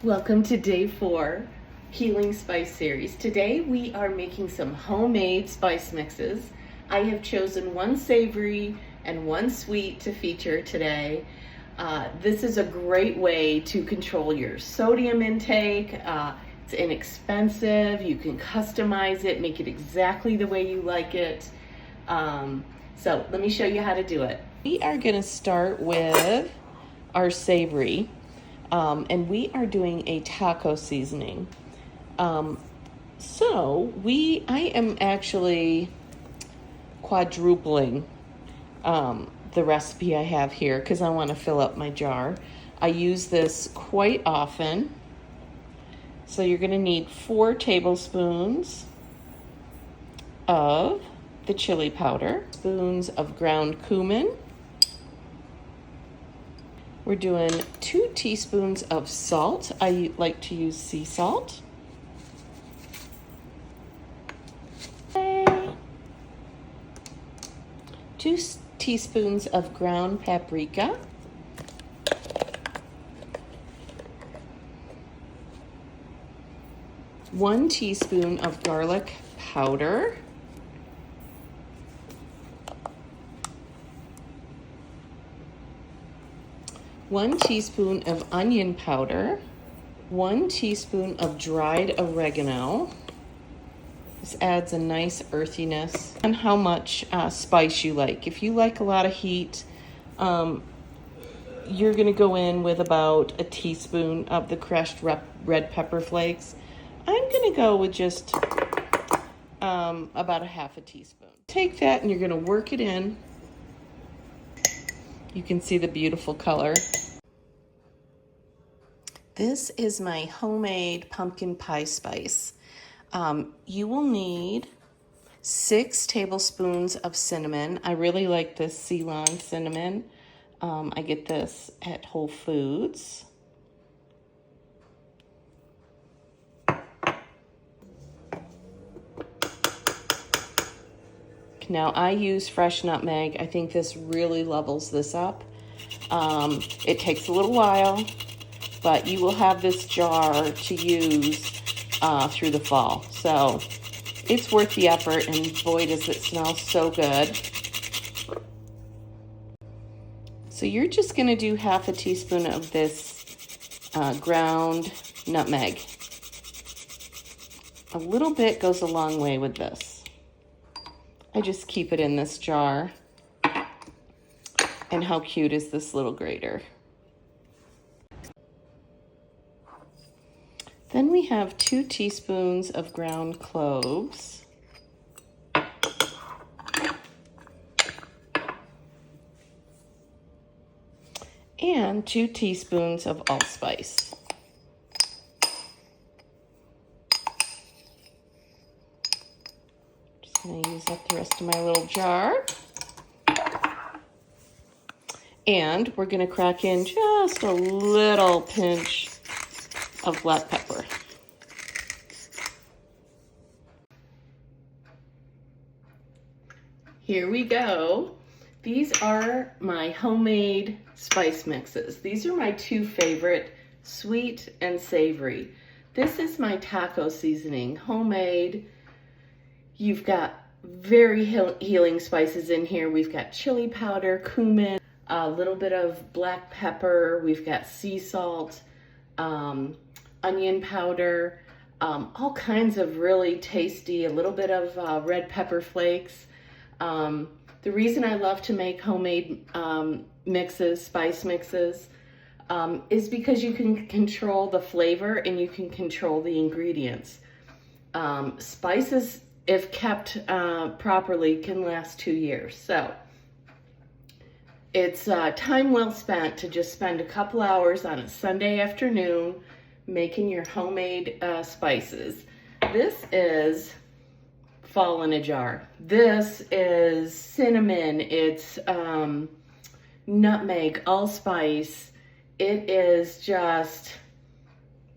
Welcome to day 4, Healing Spice Series. Today we are making some homemade spice mixes. I have chosen one savory and one sweet to feature today. This is a great way to control your sodium intake. It's inexpensive. You can customize it, make it exactly the way you like it. So let me show you how to do it. We are going to start with our savory. And we are doing a taco seasoning. I am actually quadrupling the recipe I have here because I want to fill up my jar. I use this quite often. So you're going to need 4 tablespoons of the chili powder, spoons of ground cumin. We're doing 2 teaspoons of salt. I like to use sea salt. 2 teaspoons of ground paprika. 1 teaspoon of garlic powder. 1 teaspoon of onion powder, 1 teaspoon of dried oregano. This adds a nice earthiness. And how much spice you like. If you like a lot of heat, you're gonna go in with about a teaspoon of the crushed red pepper flakes. I'm gonna go with just about a half a teaspoon. Take that and you're gonna work it in. You can see the beautiful color. This is my homemade pumpkin pie spice. You will need 6 tablespoons of cinnamon. I really like this Ceylon cinnamon. I get this at Whole Foods. Now I use fresh nutmeg. I think this really levels this up. It takes a little while, but you will have this jar to use through the fall. So it's worth the effort, and boy, does it smell so good. So you're just gonna do half a teaspoon of this ground nutmeg. A little bit goes a long way with this. I just keep it in this jar. And how cute is this little grater? Then we have 2 teaspoons of ground cloves. And 2 teaspoons of allspice. Just gonna use up the rest of my little jar. And we're gonna crack in just a little pinch of black pepper. Here we go. These are my homemade spice mixes. These are my 2 favorite, sweet and savory. This is my taco seasoning, homemade. You've got very healing spices in here. We've got chili powder, cumin, a little bit of black pepper. We've got sea salt, onion powder, all kinds of really tasty, a little bit of red pepper flakes. The reason I love to make homemade mixes, spice mixes, is because you can control the flavor and you can control the ingredients. Spices, if kept properly, can last 2 years. So it's time well spent to just spend a couple hours on a Sunday afternoon making your homemade spices. This is fall in a jar. This is cinnamon, it's nutmeg, allspice. It is just,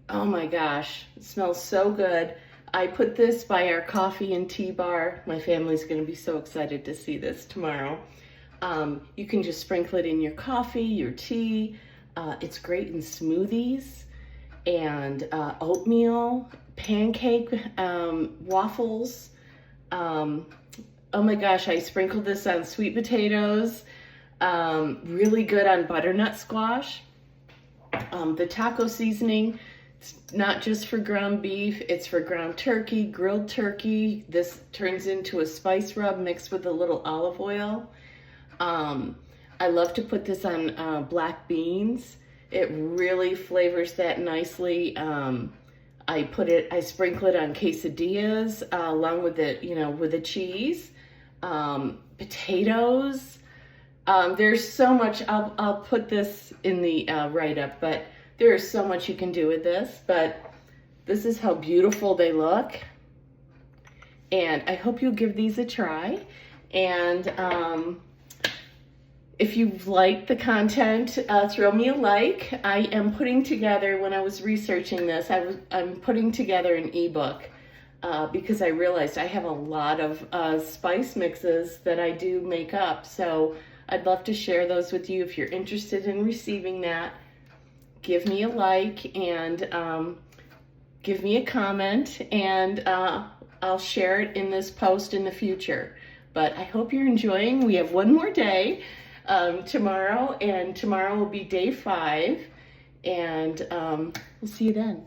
oh my gosh, it smells so good. I put this by our coffee and tea bar. My family's gonna be so excited to see this tomorrow. You can just sprinkle it in your coffee, your tea. It's great in smoothies. and oatmeal, pancake, waffles. Oh my gosh, I sprinkled this on sweet potatoes. Really good on butternut squash. The taco seasoning, it's not just for ground beef, it's for ground turkey, grilled turkey. This turns into a spice rub mixed with a little olive oil. I love to put this on black beans. It really flavors that nicely. I sprinkle it on quesadillas along with with the cheese. Potatoes. There's so much. I'll put this in the write-up, but there is so much you can do with this. But this is how beautiful they look, and I hope you'll give these a try. And if you've liked the content, throw me a like. I am putting together, when I was researching this, I'm putting together an ebook because I realized I have a lot of spice mixes that I do make up. So I'd love to share those with you. If you're interested in receiving that, give me a like and give me a comment, and I'll share it in this post in the future. But I hope you're enjoying. We have one more day tomorrow, and tomorrow will be day 5, and we'll see you then.